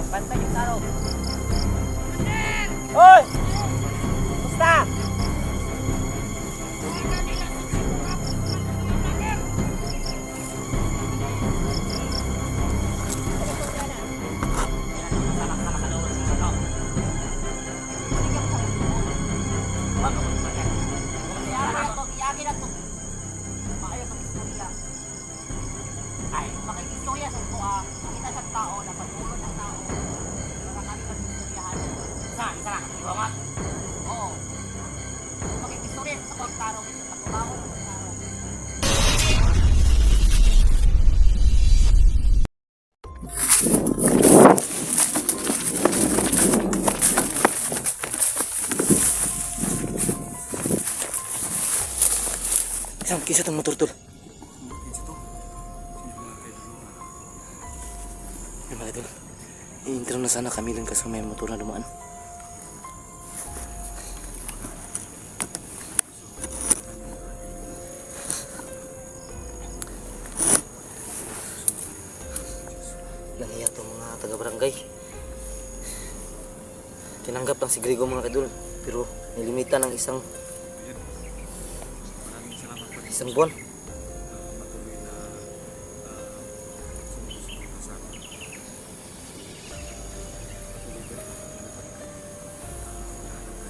Pantay yung taro. Hoy! Basta! Ay, makikistorya sa ito makita sa tao na pagulong ng tao para kami pag-istoryahan. Isa na, katibangat. Oo. Makikistorya sa pagtaro, sa pagbaho ng pagtaro. Isang kisa itong motor tol. Ay mga idol, i-intro na sana kami lang kasi may motor na dumaan. Nangiya itong mga taga-barangay. Tinanggap lang si Grego mga idol, pero nilimita ng isang buwan.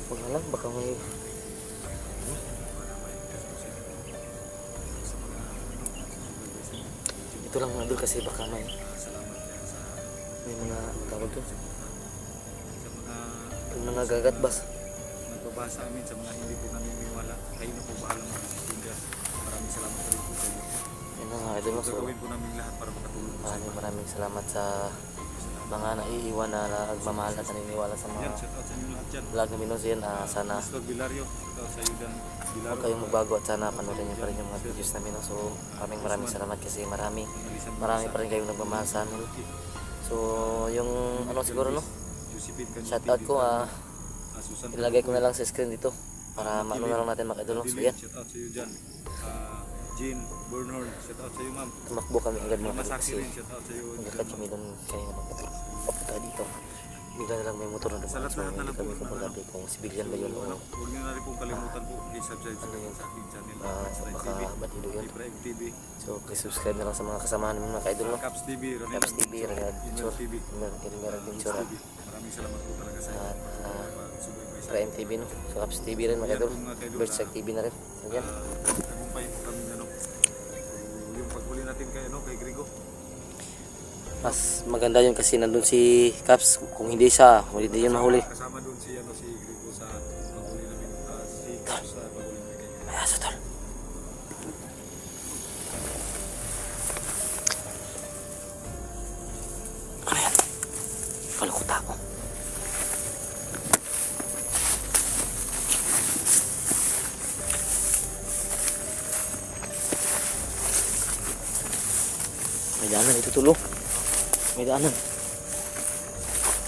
Huwag na lang, baka may ito lang mga idol kasi baka may mga tawag doon yung mga gagatbas. Nagbabasa amin sa mga hindi po naniniwala. Kayo na po bahala mga kaibigan. Maraming salamat po sa inyo. Yan na nga idol. So, Gagawin po namin lahat para makatulong po sa inyo. maraming salamat sa mga naiiwan na nagmamahal at naniniwala sa mga Yan, shout out sa inyo lahat dyan. vlog na Minos yan. Sana Mr. Bilario, shout out sa iyo dyan. huwag Bilario. kayong magbago at sana panoorin niyo pa rin yung mga videos namin. No? So maraming salamat kasi marami pa rin kayong nagmamahal sa amin. So yung ano siguro no, shout out ko ilagay ko na lang sa screen dito para maano na lang natin mga idol. So yan, shout out sa iyo dyan. Jean Bernhorn, shout out sa iyo ma'am. tumakbo kami agad mga idol Masaki kasi rin, shout out sa iyo. magkakad kami doon kaya papunta dito. Bigla na lang may motor na dumaan. So hindi kami kumagati kung civilian ba yun o Huwag niyo na rin pong kalimutan po i-subscribe sa aking channel. baka batido yun. Prime TV, So please subscribe na lang sa mga kasamahan namin mga ka-idol. No? Caps TV, Caps TV, Real Adventure, TV. Real Adventure TV. Maraming salamat po talaga sa at subaybay sa Prime TV no. So Caps TV rin mga ka-idol. Birdside TV na rin. So yan. tagumpay po kami ano. Yung paghuli natin kay kay Grego. Mas maganda yun kasi nandun si Caps. Kung hindi siya, hindi yun mahuli. Kasama doon si si Grego sa paghuli namin. Si Caps sa paghuli namin kay Grego. Ay, asa tol. Ano yan? Kalukot ako. May daanan ito tulo. May daanan.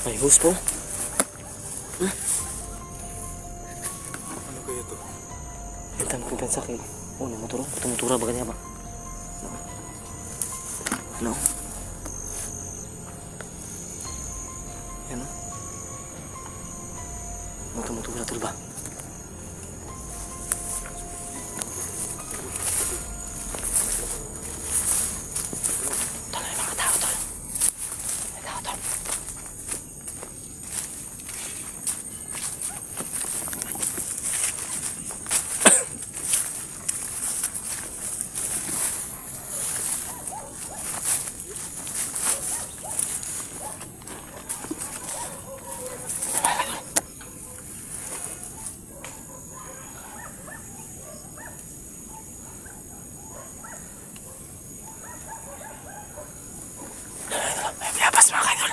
May hose po. Ano kaya to? Pintan sa akin. Oh, may motor. Motora ba ganyan ba? No. Yan o. Motora tol ba? Tol, may mga tao tol. May tao tol. May biyabas mga kaidol.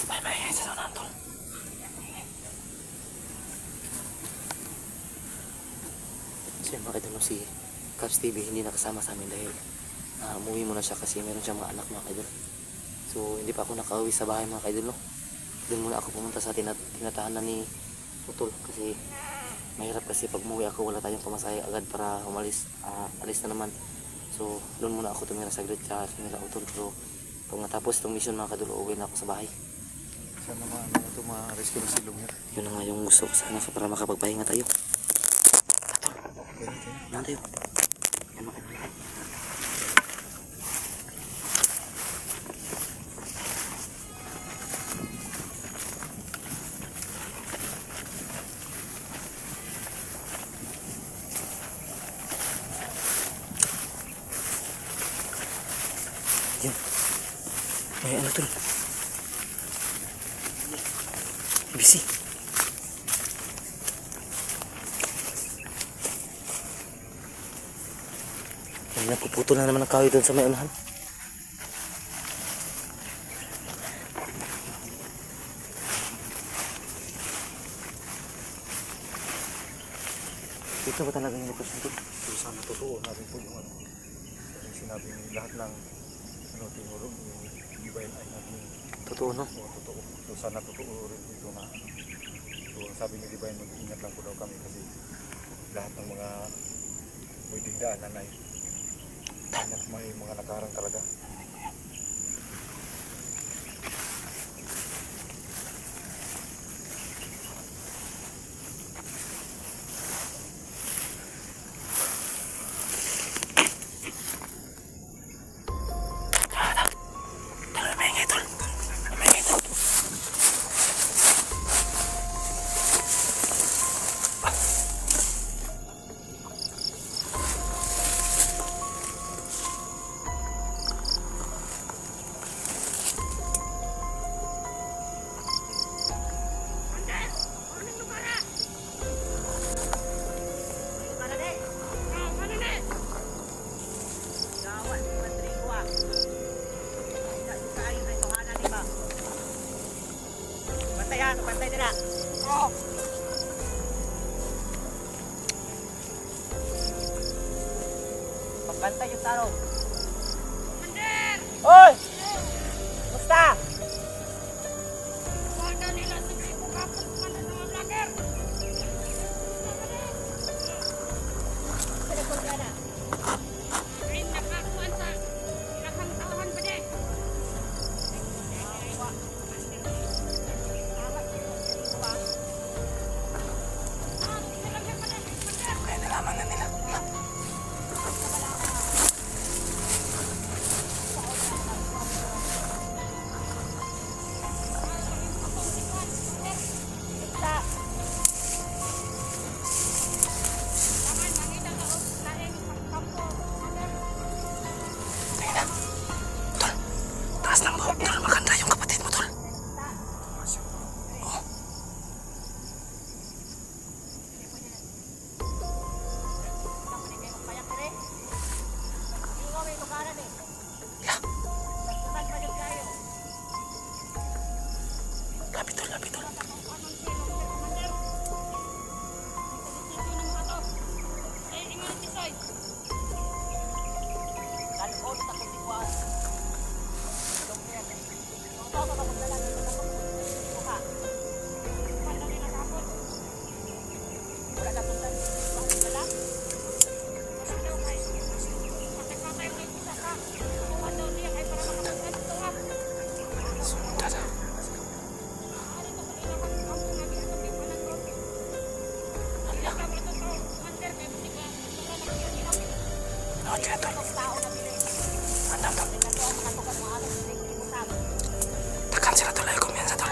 May maingay sa saunahan tol. So yun mga kaidol, si Caps TV hindi nakasama sa amin dahil umuwi muna siya kasi meron siyang mga anak mga kaidol. So hindi pa ako nakauwi sa bahay mga kaidol no. doon muna ako pumunta sa tinatahanan ni Putol kasi mahirap kasi pag umuwi ako wala tayong pamasahe agad para alis na naman. So doon muna ako tumira saglit sa nila Utol, pero pag matapos itong mission mga kadol, uwi na ako sa bahay. Sana ito ma-rescue na si Lumier. Yun na nga yung gusto ko sana para makapagpahinga tayo. Atol, nahan tayo. Yan makipagpahinga. Yan. May ano tol? Busy. Ay, napuputol na naman ang kahoy doon sa may unahan. Ito ba talaga yung lokasyon doon? So sana totoo natin po yung ano. Yung sinabi ni lahat ng ano, tinurong yung divine ay naging Totoo no? totoo. So sana totoo rin po ito na ano. So ang sabi ni divine, mag-ingat lang po daw kami kasi lahat ng mga pwedeng daanan ay may mga nakarang talaga. Pantay nila. Oh. Pagpantay yung taro. Commander! Oy! Basta! Wala nila sa ko kapag mga vlogger. Ay, nakakuan sa ilang taon ba din? Kaya nalaman na nila. Tingin na. Tol, taas ng buhok. Tol, maganda yung kapatid mo, Tol. Oo. Lapit, Tol, lapit, Tol. Tada. Nakot ka, Tol. Andam, Tol. Tekan sila, Tol. Ayaw kumyansa, Tol.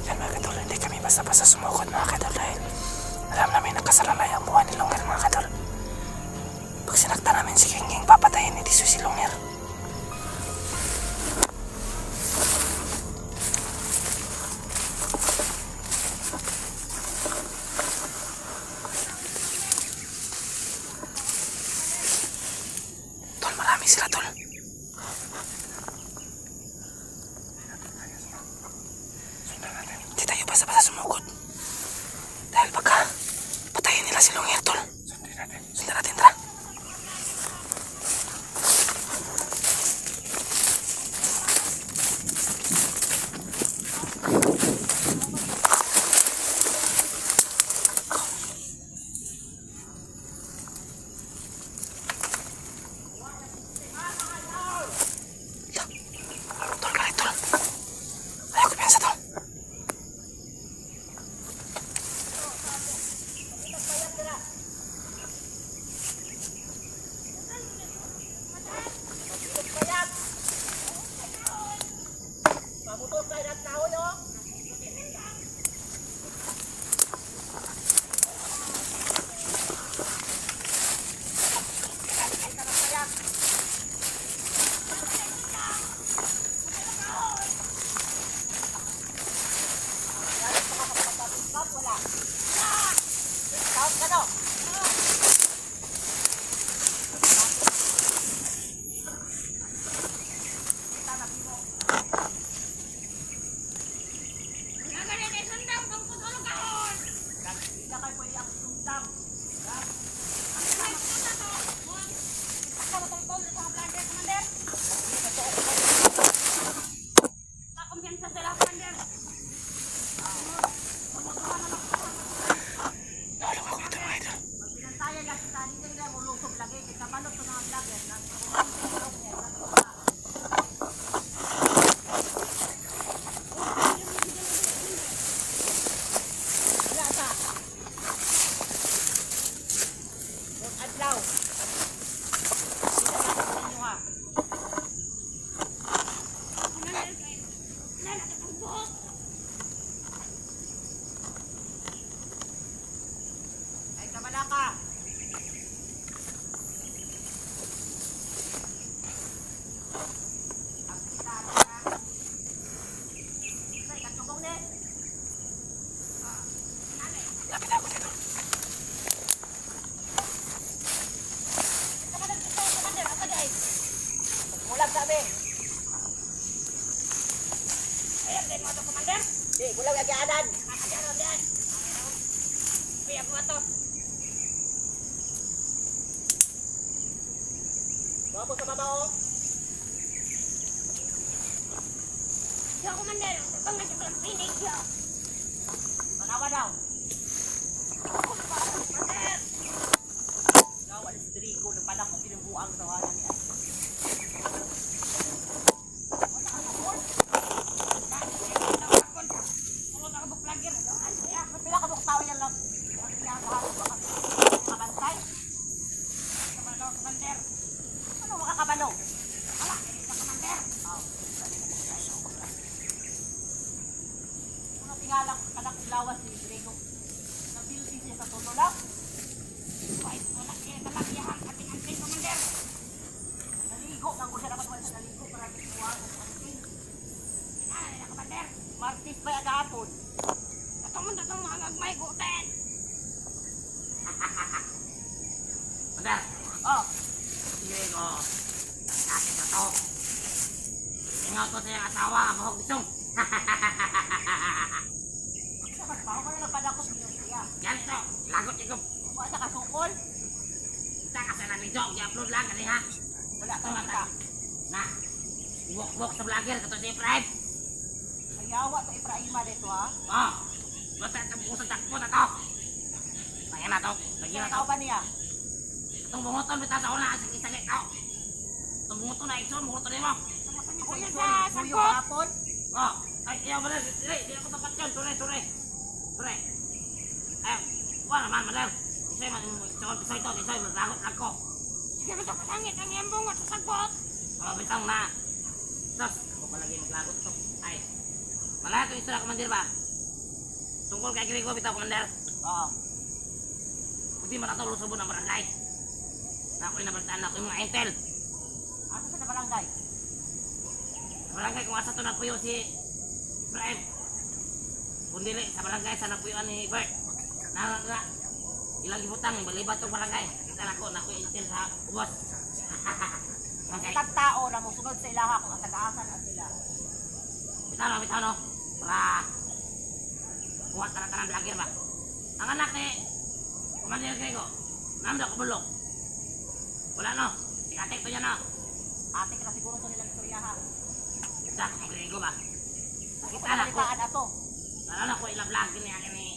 Yan mga kadol, hindi kami basta-basta sumukot mga kadol dahil alam namin nakasalalay ang buhay ni Lunger mga kadol. Pag sinakta namin si King, papatayin ni Tiso si Lunger. sila tol. Di tayo basta-basta sumugod. Dahil baka patayin nila si Longir tol. Sundan natin tara. Tol, galit tol. Ayaw ko piyansa tol. Pamutok kayo ng tao yo. Wala. Tawag ka no. Hindi kayo pwede ang sundang. Nahulog ako nito mga idol. Pinantayan lang kita dito nila mulusog lagi. Kita manok sa mga vlogger. Wala sa. Yung adlaw. Sila natin sa inyo ha. Ay, kabala ka. Ang kita na. Ay, katubong din. Lapit ako dito. Bulag sabi. Ayan, din mo ito, Commander. Di, bulag lagi anan. Ayan, yan. Ayan mo ito. Bawa po sa baba, oh. Yo, Commander, bang nasa pagpinig yo. Manawa daw. Commander! Ikaw, alis Drigo, nagpanak mo pinubuang sa wala niya. Pila ka mong tao yan lang. Makabantay. Commander. Ano makakabalo? Wala, hindi ka Commander. Kung tingalak kanak lawas ni Drigo. Nabilsi siya sa tulo lang. Wait, wala kaya talagihan ating-anting Commander. Naligo. Nang ko siya naman wala sa naligo para kuha ng anting. Inalala na Commander. Martis pa yung agapon. Katong mga agmay guten. Manda, Oh, sige ko. Nakit na to. Ingaw ko sa iyong asawa, mahog isong. dapat pa ako na nagpadakot niyo siya. Yan ito, lagot ikaw. Wala sa kasukol. Kita kasi na video, i-upload lang kani ha. Wala sa kita. Na, ibok-bok sa vlogger, kato si Efraim. Ayawa sa Ibrahima dito ha. Oh, basta itong pusang takpo na to. Kaya na to, lagi na to. Tao ba niya? Itong bungoton, bita sa una, sige sagit to. Itong bungoton na ito, bungoton mo. Kuya Suyo sa suyo sangkot. hapon. Oh, ay, iya bener, di ako tapat yun, sure. Eh, wala naman, madal. Kasi man, cakot pisoy to, pisoy, maglagot lang ko. Sige ito kasangit ang iyong bungot sa sagbot. Mga bitang na. Sos, ako palagi maglagot to. Ay, wala ito istora, Commander ba? Tungkol kay Grigo, bitaw, Commander. Oo. Hindi matatulong sa buong barangay. Na ako'y nabalitaan ako yung mga intel. Asa sa barangay? Sa barangay kung asa to nagpuyo si Ibrahim. Kung dili, sa barangay sa nagpuyuan ni Bert. Na ilang ibutang, balibat tong barangay. Kita na ko, na ako'y intel sa ubos. Ang tao na musunod sa ilaha kung asag-asa na sila. Bitaw no. Para kuha tanan vlogger ba. Ang anak ni Commander Grego, namda ko bulok. Wala no. Tikatek to yan no. Ate ka na siguro to nilang istoryahan. Sa Grego ba. Kita Kita na ko. na ato. Lalo na ko ilang vlog ni akin ni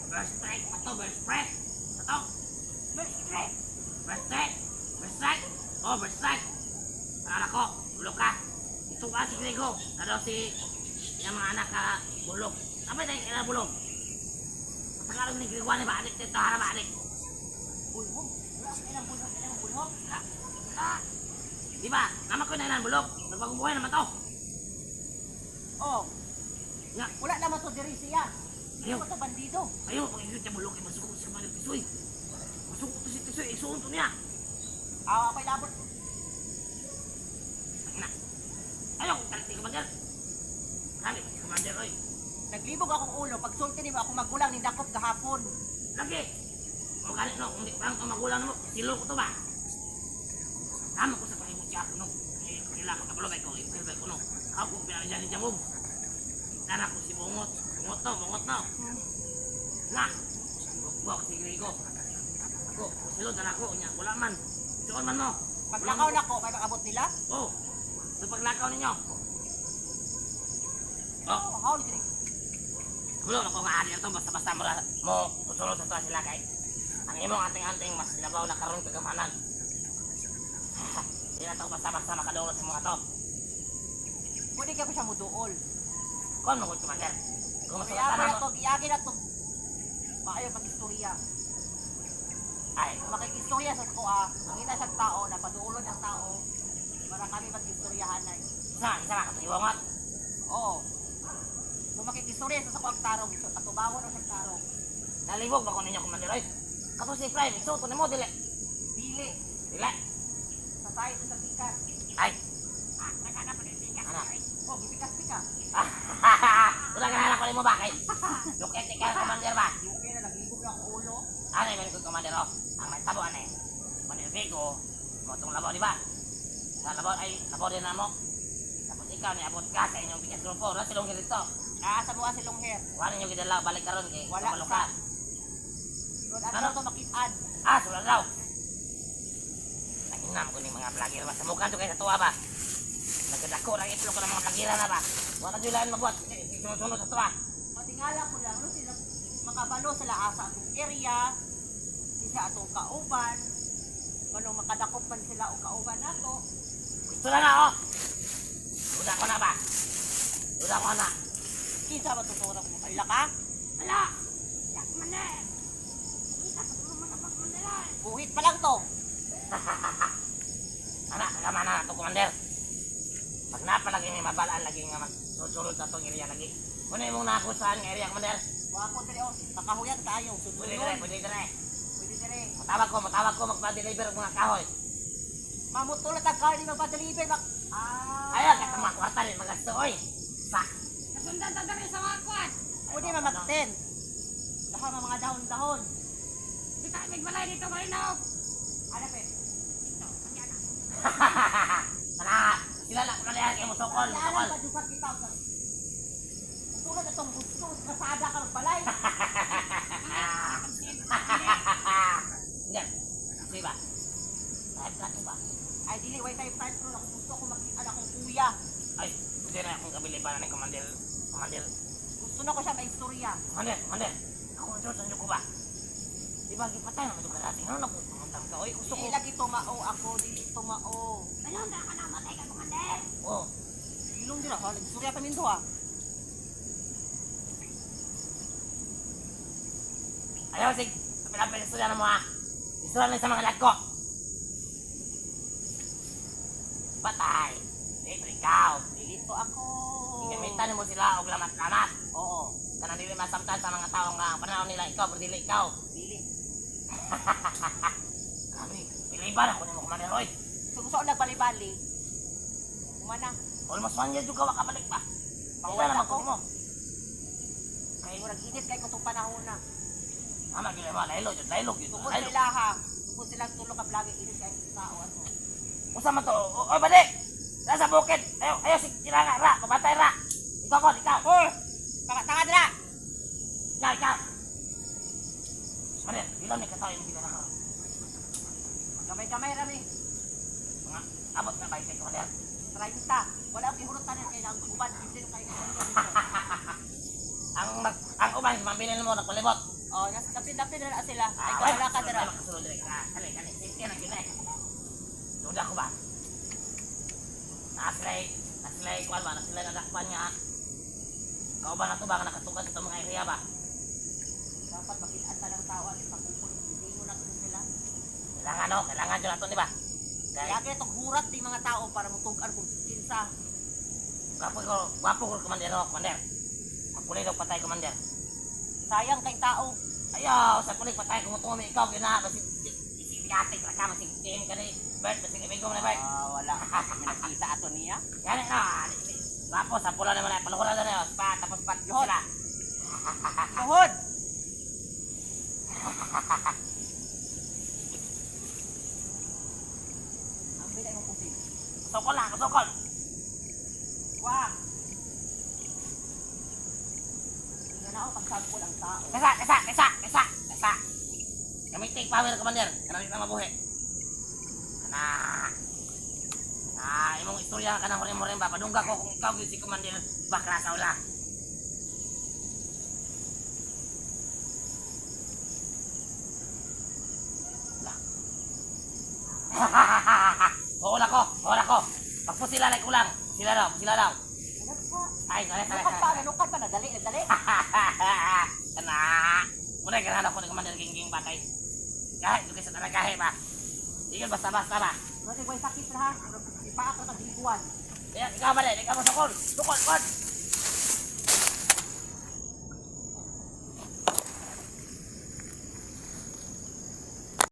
First strike, ato first strike. Ato. First strike. First strike. First strike. Oh, first strike. Anak ko, bulok ka. Ito ka si Grego. Lalo si yung mga anak ka bulok. Apa tayo kailangan bulong? Matagalog ni Grego ni ba? Adik dito, harap adik. Bulhog. Wala ka ilang bulhog. Di ba? Nama ko na ilan bulok. Nagbagong buhay naman to. Oh, Nga, wala naman to diri siya. Ayaw. Ano to bandido? ayaw pag ikot niya bulok. Masukot siya ba ng tisoy? Masukot to si tisoy. Isuon to niya. Ako'y labot. Na. Ayaw kong talati Commander. Sabi ko si Commander, oy. Naglibog akong ulo. Pag sulti ni mo ako magulang ni dakop gahapon. Lagi. O galit no, kung di parang ito magulang mo, silo ko to ba? Tama ko sa pahimot siya ako no. Kailangan ko kapulog ay ko, impilbay ko no. Ako kung pinakadyan ni Jamog. Tana ko si Bungot. Bungot no. Na. Buwak si Grego. Ako, kusilod na ako, niya, wala man. Siyon man mo. Paglakaw na ko, may makabot nila. Oh, sa paglakaw ninyo. Oh, Oh, haul diri. Kulo na ko nga ali ito, basta-basta mo kusunod sa to sila kay. Ang imong anting-anting mas labaw na karon kagamanan. Hindi na ito basta-basta makadulot sa mga to. Pwede ka pa siya muduol. Kung magod Commander. Kung Kaya masulatan na mo. to, giyagi na to. Maayo pag-istorya. Ay, Makikistorya sa ko mangita siyang tao na paduulon ang tao para kami mag-istoryahan ay. isa ka katiwangat. Oo. Kung makikistorya sa ko ang tarong, so katubangon ang siyang tarong. Nalibog ba ko ninyo Commander oy? Kato si Prime, isuto ni mo dili. Dili. Dili. Sa side sa pikas. Ay. Ano? Oh, gipikas-pikas. Wala ka na ko mo ba kay? Lukete ka Commander ba? Yung kaya na naglibog na ang ulo. Ano yung ko Commander oh? Ang may tabuan eh. Commander Vigo, mo itong labaw di ba? Sa labaw ay labaw din na mo. Tapos ikaw niabot ka sa inyong bigas grupo. Wala silong ganito. Sa buwan silong hair. Wala ninyo gidala balik karon kay Wala kapalo sa. ka. Lord, ano to makitaan? Sulan raw. Naginam ko ni mga vlogger ba? Sa mukha to kayo sa tuwa ba? Nagkadako lang itlog ko ng mga vlogger na ba? Wala nyo lang mabuhat. Sunod sa tuwa. Matingala ko lang, no, sila makabalo sila asa atong area, sila atong kauban, kung makadakop man sila o kauban nato. Gusto na oh. Duda ko na ba? Duda ko na. Kinsa ba tuturo mo? Kaila ka? Ala! Yak Commander. Kita sa mga pagmandalan. Buhit pa lang to. Anak, kagama na ito, Commander. Pag napalagi may mabalaan lagi nga magsusunod sa itong area lagi. Kung na yung nakusaan ng area, Commander. Wako diri o, kakahuyat tayo. Pwede Sudulon. dire, pwede dire. Pwede diri. Matawag ko, magpa-deliver ng mga kahoy. Mamutulot ang car ni magpa-deliver. Ayaw, kaya mga kwarta rin, magasto, oy. Sa. Nasundan ta diri sa mga kwan. Pwede mamagten. Lahat ng mga dahon-dahon. Di tayo magbalay dito ba rin ako? Ano pe? Sana, sila lang kung nalihan kayo mo sokol, Alam sokol. ba dupat kita? Tulad itong gusto, kasada ka ng balay. Hindi, di ba? Type na ito ba? Ay, dili, way tayo type pero ako gusto ko makikita kong kuya. Ay, hindi na akong kabili pa na ni Commander. Commander, Gusto na ko siya maistorya. Commander. Ako ang Diyos, ko ba? Di ba, gipatay naman ito karating. Ano na po, pangantang ka, oy, gusto ko. Dili lagi tumao ako, dili tumao. Anong ka namatay ka Commander? Oh, Ilong dira ha, nagsurya pa minto ha. ayaw, sig. Pinapin istorya na mo ha. Istorya na sa mga lag ko. Patay. Dito ikaw. Dito ako. Igamitan mo sila og lamat-lamat. Oo, Kanang dili masamtan sa mga tao nga ang panahon nila ikaw, pero dili ikaw. dili. Kami, piliban ako ni mo Commander Roy. So gusto ko nagbali-bali. Kumana, Almost 1 year juga makabalik pa. Bawal Wala naman ako. ko mo. kaya mo nag-init kay ko itong panahon na. Ama, gila mo, dialogue yun. Tungkol Dialogue. sila ha. Tungkol sila tulong ka vlog init kay sa tao ato. Usa man to. Oy, balik. Nasa bukid. Ayo si Tiranga ra, pabatay ra. Ikaw ko, ikaw. Oh! Tanga dira! Ikaw. Mare, ilan ni kataw yung gina na. Gamay-gamay rami. Mga abot na bay kay Commander. 30. Wala akong ihurot tanin kay nang uban. Hindi kayo dito. Ang uban mambili mo nagpalibot. Oh, nas dapit-dapit na sila. Ay Wait, wala ka dira. makasulod dire ka. Kali, safety na gyud eh. Duda ko ba? Naslay kuan ba? Naslay nadakpan niya. Kauban na to ba nga nakatugan sa mga area ba? Dapat makitaan ta ng tao at pakupon. Hindi mo na sila. Kailangan dyan nato, di ba? Kaya kaya itong hurat di mga tao para mutugan kung kinsa. Gwapo ko, Commander, Commander. Magkulay daw patay, Commander. Sayang kay tao. Ayaw, sa kulig patay, kumutumi ikaw, gina, kasi isipikatik na ka, masigtim ka ni Bert, kasi ibigo mo na Bert. Wala. May nakita ato niya. Yan na, gwapo, sa pula naman ay palukuran na yun, tapos pat yun sila. Tuhod! Ang bilay mo puti. Kusokol lang, kusokol. Wag! Hindi na ako pagsampol ang tao. Kesa. Gamitin power, Commander, kanang na mabuhi. Imong istorya ka ng hulim-hulim ba, padungga ko kung ikaw yun si Commander bakla sa ula. Hula ko. Pagpo sila like ulang. Sila daw. Ay, sala. Nukad pa, nadali. Kana. Muna ganahan ako ng Commander Gingging ba kay. Kahit yung kaysa tanagahe ba. Iyon basta-basta ba. Kasi may sakit na ha. Ipaak na tagiguan. Ikaw ba rin? Ikaw mo sukol. Sukol.